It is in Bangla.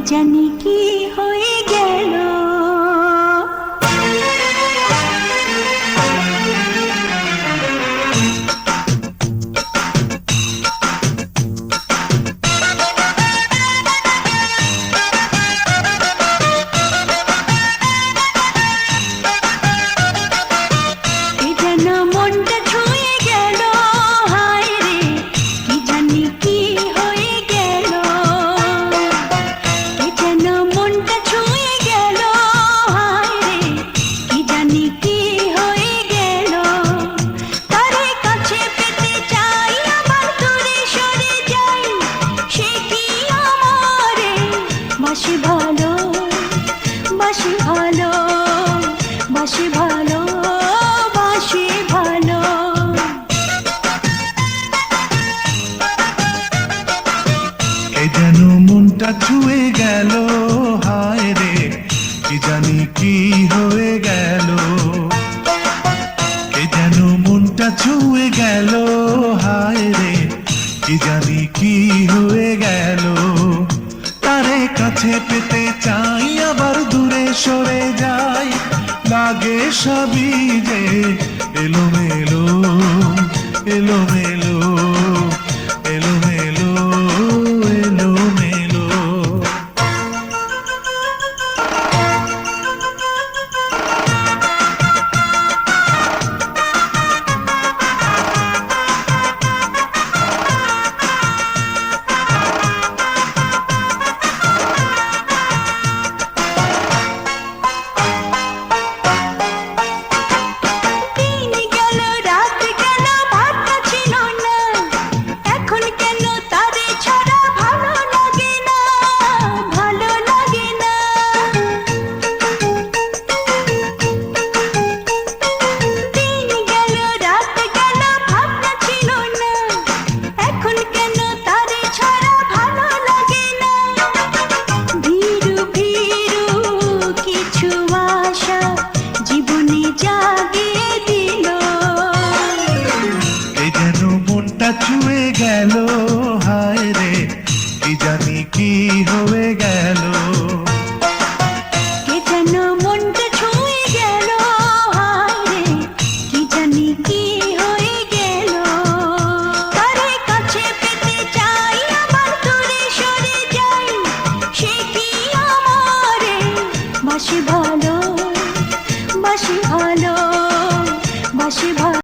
জানি কি হয়ে গেল। বাসি ভালো, বাসি ভালো, বাসি ভালো, বাসি ভালো। এ যেন মনটা ছুঁয়ে গেল, হায় রে কি জানি কি হয়ে গেল। এ যেন মনটা ছুঁয়ে গেল, হায় রে কি জানি কি হয়ে গেল। তারে কাছে পেতে চাই আবার দূরে সরে যাই, লাগে সবই যে এলোমেলো, এলোমেলো, এলোমেলো, এলোমেলো। ছুঁয়ে গেল, হায় রে কি জানি কি হয়ে গেল।